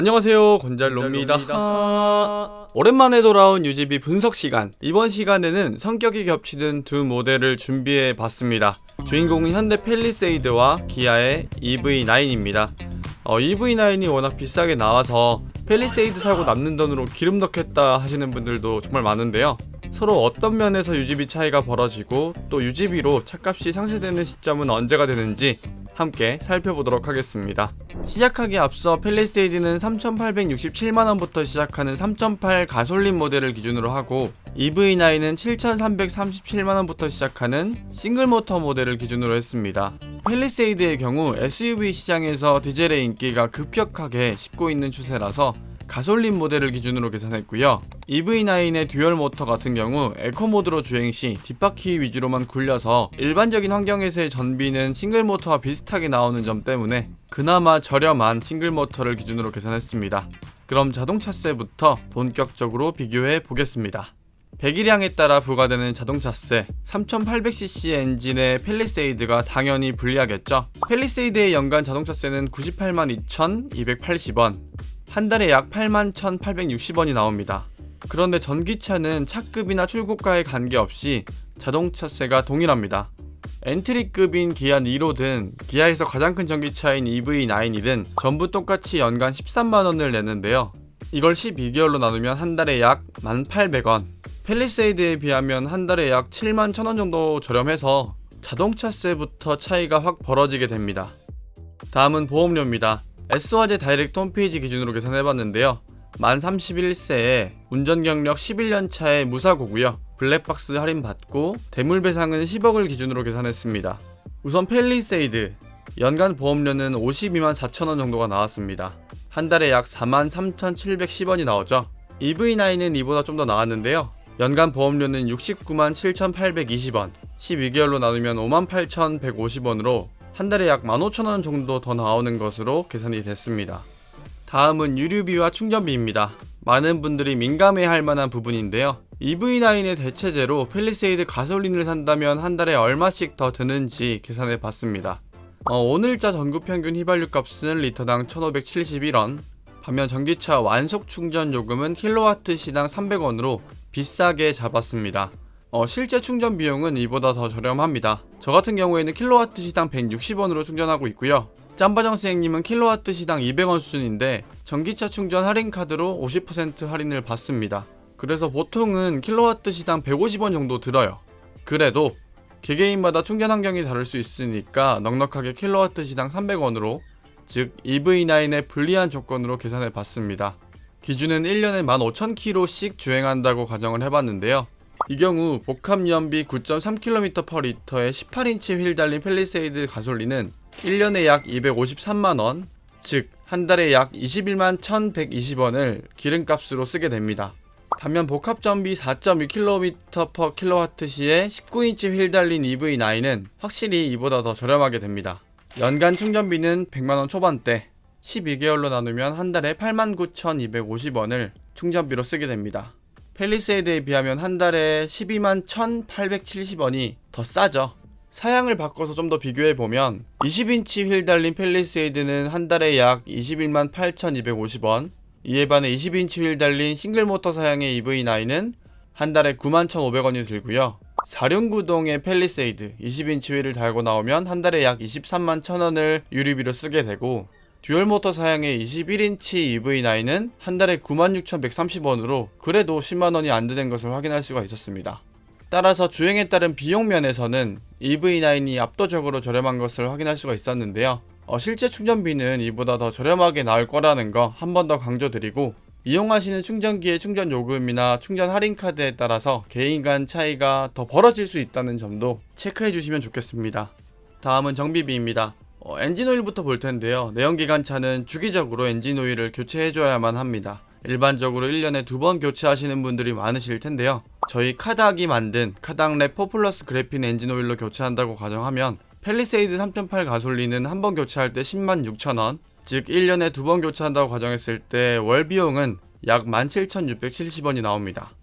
안녕하세요, 곤잘로입니다. 오랜만에 돌아온 유지비 분석 시간. 이번 시간에는 성격이 겹치는 두 모델을 준비해 봤습니다. 주인공은 현대 팰리세이드와 기아의 EV9입니다. EV9이 워낙 비싸게 나와서 팰리세이드 사고 남는 돈으로 기름 넣겠다 하시는 분들도 정말 많은데요. 서로 어떤 면에서 유지비 차이가 벌어지고 또 유지비로 차값이 상쇄되는 시점은 언제가 되는지 함께 살펴보도록 하겠습니다. 시작하기에 앞서 팰리세이드는 3,867만원부터 시작하는 3.8 가솔린 모델을 기준으로 하고 EV9은 7,337만원부터 시작하는 싱글모터 모델을 기준으로 했습니다. 팰리세이드의 경우 SUV 시장에서 디젤의 인기가 급격하게 식고 있는 추세라서 가솔린 모델을 기준으로 계산했고요. EV9의 듀얼 모터 같은 경우 에코 모드로 주행 시 뒷바퀴 위주로만 굴려서 일반적인 환경에서의 전비는 싱글 모터와 비슷하게 나오는 점 때문에 그나마 저렴한 싱글 모터를 기준으로 계산했습니다. 그럼 자동차세부터 본격적으로 비교해 보겠습니다. 배기량에 따라 부과되는 자동차세 3800cc 엔진의 팰리세이드가 당연히 불리하겠죠. 팰리세이드의 연간 자동차세는 982,280원, 한 달에 약 81,860원이 나옵니다. 그런데 전기차는 차급이나 출고가에 관계없이 자동차세가 동일합니다. 엔트리급인 기아 니로든 기아에서 가장 큰 전기차인 EV9이든 전부 똑같이 연간 13만원을 내는데요. 이걸 12개월로 나누면 한 달에 약 1,800원, 팰리세이드에 비하면 한 달에 약 71,000원 정도 저렴해서 자동차세부터 차이가 확 벌어지게 됩니다. 다음은 보험료입니다. S화재 다이렉트 홈페이지 기준으로 계산해봤는데요. 만 31세에 운전경력 11년차의 무사고고요. 블랙박스 할인받고 대물배상은 10억을 기준으로 계산했습니다. 우선 팰리세이드 연간 보험료는 52만 4천원 정도가 나왔습니다. 한 달에 약 43,710원이 나오죠. EV9은 이보다 좀 더 나왔는데요. 연간 보험료는 69만 7,820원, 12개월로 나누면 58,150원으로 한 달에 약 15,000원 정도 더 나오는 것으로 계산이 됐습니다. 다음은 유류비와 충전비입니다. 많은 분들이 민감해야 할 만한 부분인데요. EV9의 대체제로 팰리세이드 가솔린을 산다면 한 달에 얼마씩 더 드는지 계산해 봤습니다. 오늘자 전국평균 휘발유 값은 리터당 1,571원, 반면 전기차 완속 충전 요금은 킬로와트 시당 300원으로 비싸게 잡았습니다. 실제 충전 비용은 이보다 더 저렴합니다. 저 같은 경우에는 킬로와트 시당 160원으로 충전하고 있고요. 짬바정스행님은 킬로와트 시당 200원 수준인데 전기차 충전 할인 카드로 50% 할인을 받습니다. 그래서 보통은 킬로와트 시당 150원 정도 들어요. 그래도 개개인마다 충전 환경이 다를 수 있으니까 넉넉하게 킬로와트 시당 300원으로, 즉 EV9의 불리한 조건으로 계산해 봤습니다. 기준은 1년에 15,000km씩 주행한다고 가정을 해봤는데요. 이 경우 복합연비 9.3km/L의 18인치 휠 달린 팰리세이드 가솔린은 1년에 약 253만원, 즉 한 달에 약 21만 1,120원을 기름값으로 쓰게 됩니다. 반면 복합전비 4.6km/kW 시에 19인치 휠 달린 EV9은 확실히 이보다 더 저렴하게 됩니다. 연간 충전비는 100만원 초반대, 12개월로 나누면 한 달에 89,250원을 충전비로 쓰게 됩니다. 팰리세이드에 비하면 한 달에 12만 1,870원이 더 싸죠. 사양을 바꿔서 좀 더 비교해보면 20인치 휠 달린 팰리세이드는 한 달에 약 21만 8,250원, 이에 반해 20인치 휠 달린 싱글모터 사양의 EV9은 한 달에 9만 1,500원이 들고요. 4륜구동의 팰리세이드 20인치 휠을 달고 나오면 한 달에 약 23만 1,000원을 유류비로 쓰게 되고, 듀얼모터 사양의 21인치 EV9은 한 달에 96,130원으로 그래도 10만원이 안 드는 것을 확인할 수가 있었습니다. 따라서 주행에 따른 비용 면에서는 EV9이 압도적으로 저렴한 것을 확인할 수가 있었는데요. 실제 충전비는 이보다 더 저렴하게 나올 거라는 거 한 번 더 강조드리고, 이용하시는 충전기의 충전 요금이나 충전 할인 카드에 따라서 개인 간 차이가 더 벌어질 수 있다는 점도 체크해 주시면 좋겠습니다. 다음은 정비비입니다. 엔진오일부터 볼 텐데요. 내연기관차는 주기적으로 엔진오일을 교체해줘야만 합니다. 일반적으로 1년에 2번 교체하시는 분들이 많으실 텐데요. 저희 카닥이 만든 카닥랩 4 플러스 그래핀 엔진오일로 교체한다고 가정하면 팰리세이드 3.8 가솔린은 한 번 교체할 때 10만 6천원, 즉 1년에 2번 교체한다고 가정했을 때 월 비용은 약 17,670원이 나옵니다.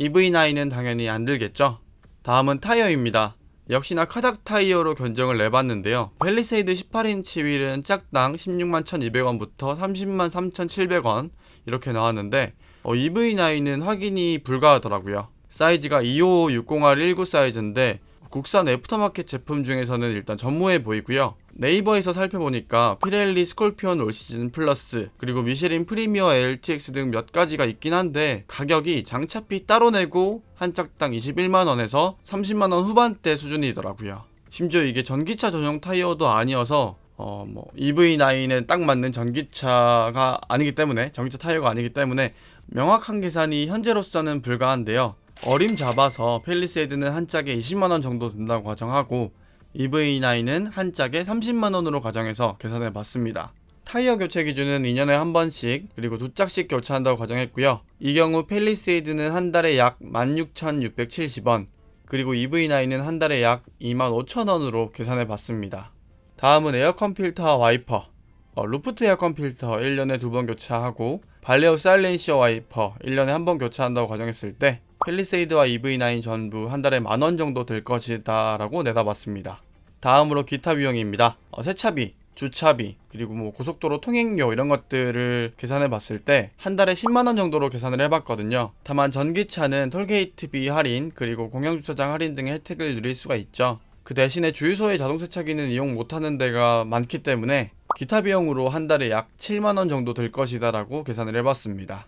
EV9은 당연히 안 들겠죠. 다음은 타이어입니다. 역시나 카닥 타이어로 견적을 내봤는데요. 팰리세이드 18인치 휠은 짝당 16만 1200원부터 30만 3700원 이렇게 나왔는데 EV9은 확인이 불가하더라고요. 사이즈가 25560R 19 사이즈인데 국산 애프터마켓 제품 중에서는 일단 전무해 보이고요. 네이버에서 살펴보니까 피렐리 스콜피온 올시즌 플러스 그리고 미쉐린 프리미어 LTX 등 몇 가지가 있긴 한데 가격이 장착비 따로 내고 한 짝당 21만원에서 30만원 후반대 수준이더라고요. 심지어 이게 전기차 전용 타이어도 아니어서 EV9에 딱 맞는 전기차가 아니기 때문에 전기차 타이어가 아니기 때문에 명확한 계산이 현재로서는 불가한데요. 어림 잡아서 팰리세이드는 한 짝에 20만원 정도 든다고 가정하고 EV9은 한 짝에 30만원으로 가정해서 계산해 봤습니다. 타이어 교체 기준은 2년에 한 번씩 그리고 두 짝씩 교체한다고 가정했고요. 이 경우 팰리세이드는 한 달에 약 16,670원 그리고 EV9은 한 달에 약 25,000원으로 계산해 봤습니다. 다음은 에어컨 필터와 와이퍼. 루프트 에어컨 필터 1년에 2번 교체하고 발레오 사일렌시어 와이퍼 1년에 한 번 교체한다고 가정했을 때 팰리세이드와 EV9 전부 한 달에 만원 정도 들 것이다 라고 내다봤습니다. 다음으로 기타 비용입니다. 세차비, 주차비, 그리고 고속도로 통행료 이런 것들을 계산해 봤을 때 한 달에 10만원 정도로 계산을 해봤거든요. 다만 전기차는 톨게이트비 할인 그리고 공영주차장 할인 등의 혜택을 누릴 수가 있죠. 그 대신에 주유소의 자동세차기는 이용 못하는 데가 많기 때문에 기타 비용으로 한 달에 약 7만원 정도 들 것이다 라고 계산을 해봤습니다.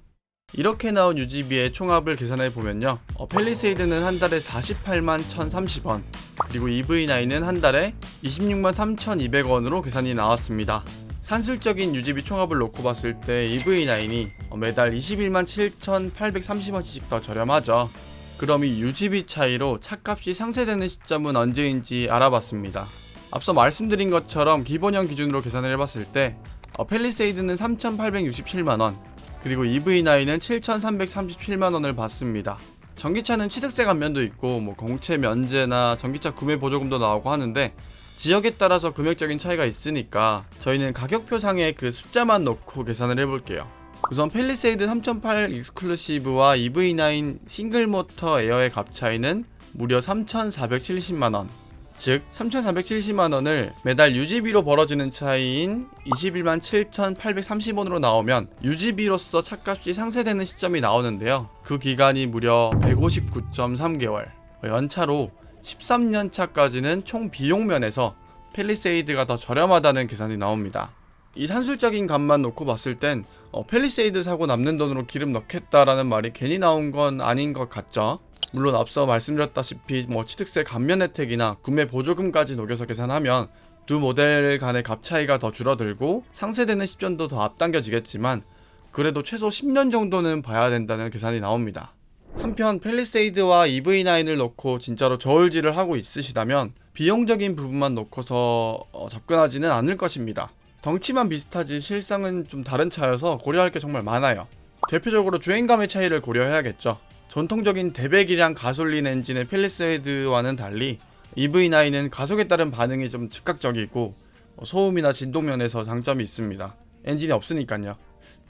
이렇게 나온 유지비의 총합을 계산해 보면요. 팰리세이드는 한 달에 48만 1030원 그리고 EV9은 한 달에 26만 3200원으로 계산이 나왔습니다. 산술적인 유지비 총합을 놓고 봤을 때 EV9이 매달 21만 7830원씩 더 저렴하죠. 그럼 이 유지비 차이로 차값이 상쇄되는 시점은 언제인지 알아봤습니다. 앞서 말씀드린 것처럼 기본형 기준으로 계산을 해봤을 때 팰리세이드는 3,867만원 그리고 EV9은 7,337만원을 받습니다. 전기차는 취득세 감면도 있고 공채 면제나 전기차 구매 보조금도 나오고 하는데 지역에 따라서 금액적인 차이가 있으니까 저희는 가격표상의 그 숫자만 놓고 계산을 해볼게요. 우선 팰리세이드 3.8 익스클루시브와 EV9 싱글모터 에어의 값 차이는 무려 3,470만원 즉 3,470만원을 매달 유지비로 벌어지는 차이인 21만 7,830원으로 나오면 유지비로서 차값이 상쇄되는 시점이 나오는데요. 그 기간이 무려 159.3개월 연차로 13년 차까지는 총 비용 면에서 팰리세이드가 더 저렴하다는 계산이 나옵니다. 이 산술적인 값만 놓고 봤을 땐 팰리세이드 사고 남는 돈으로 기름 넣겠다라는 말이 괜히 나온 건 아닌 것 같죠. 물론 앞서 말씀드렸다시피 취득세 감면 혜택이나 구매 보조금까지 녹여서 계산하면 두 모델 간의 값 차이가 더 줄어들고 상쇄되는 시점도 더 앞당겨지겠지만 그래도 최소 10년 정도는 봐야 된다는 계산이 나옵니다. 한편 팰리세이드와 EV9을 놓고 진짜로 저울질을 하고 있으시다면 비용적인 부분만 놓고서 접근하지는 않을 것입니다. 덩치만 비슷하지 실상은 좀 다른 차여서 고려할 게 정말 많아요. 대표적으로 주행감의 차이를 고려해야겠죠. 전통적인 대배기량 가솔린 엔진의 팰리세이드와는 달리 EV9은 가속에 따른 반응이 좀 즉각적이고 소음이나 진동 면에서 장점이 있습니다. 엔진이 없으니까요.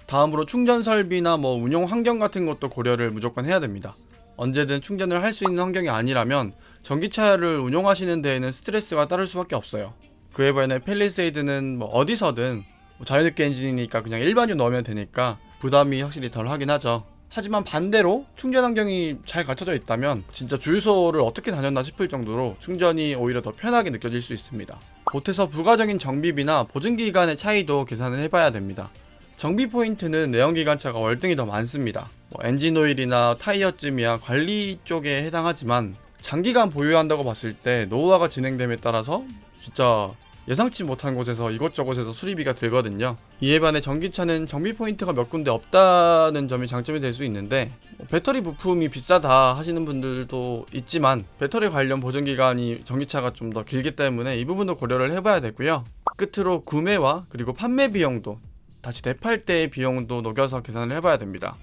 다음으로 충전 설비나 운용 환경 같은 것도 고려를 무조건 해야 됩니다. 언제든 충전을 할 수 있는 환경이 아니라면 전기차를 운용하시는 데에는 스트레스가 따를 수밖에 없어요. 그에 반해 팰리세이드는 어디서든 자연흡기 엔진이니까 그냥 일반유 넣으면 되니까 부담이 확실히 덜 하긴 하죠. 하지만 반대로 충전 환경이 잘 갖춰져 있다면 진짜 주유소를 어떻게 다녔나 싶을 정도로 충전이 오히려 더 편하게 느껴질 수 있습니다. 보태서 부가적인 정비비나 보증기간의 차이도 계산을 해봐야 됩니다. 정비 포인트는 내연기관차가 월등히 더 많습니다. 엔진 오일이나 타이어쯤이야 관리 쪽에 해당하지만 장기간 보유한다고 봤을 때 노후화가 진행됨에 따라서 진짜 예상치 못한 곳에서 이곳저곳에서 수리비가 들거든요. 이에 반해 전기차는 정비 포인트가 몇 군데 없다는 점이 장점이 될 수 있는데 배터리 부품이 비싸다 하시는 분들도 있지만 배터리 관련 보증기간이 전기차가 좀 더 길기 때문에 이 부분도 고려를 해봐야 되고요. 끝으로 구매와 그리고 판매 비용도 다시 되팔 때의 비용도 녹여서 계산을 해봐야 됩니다.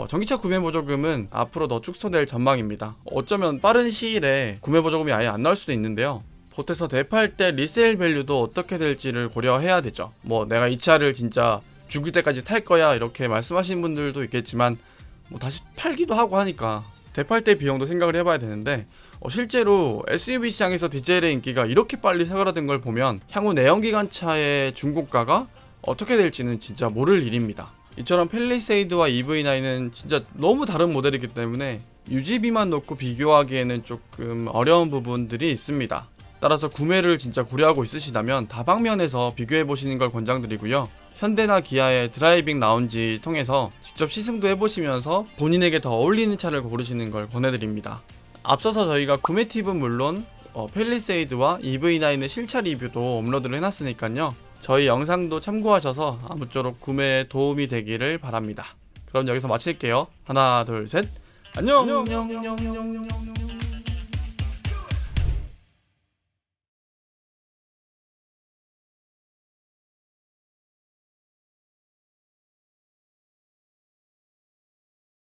전기차 구매 보조금은 앞으로 더 축소될 전망입니다. 어쩌면 빠른 시일에 구매 보조금이 아예 안 나올 수도 있는데요. 보태서 되팔 때 리세일 밸류도 어떻게 될지를 고려해야 되죠. 내가 이 차를 진짜 죽을 때까지 탈 거야 이렇게 말씀하시는 분들도 있겠지만 다시 팔기도 하고 하니까 되팔 때 비용도 생각을 해봐야 되는데 실제로 SUV 시장에서 디젤의 인기가 이렇게 빨리 사그라든 걸 보면 향후 내연기관차의 중고가가 어떻게 될지는 진짜 모를 일입니다. 이처럼 팰리세이드와 EV9은 진짜 너무 다른 모델이기 때문에 유지비만 놓고 비교하기에는 조금 어려운 부분들이 있습니다. 따라서 구매를 진짜 고려하고 있으시다면 다방면에서 비교해보시는 걸 권장드리고요. 현대나 기아의 드라이빙 라운지 통해서 직접 시승도 해보시면서 본인에게 더 어울리는 차를 고르시는 걸 권해드립니다. 앞서서 저희가 구매 팁은 물론 팰리세이드와 EV9의 실차 리뷰도 업로드를 해놨으니까요. 저희 영상도 참고하셔서 아무쪼록 구매에 도움이 되기를 바랍니다. 그럼 여기서 마칠게요. 하나, 둘, 셋. 안녕.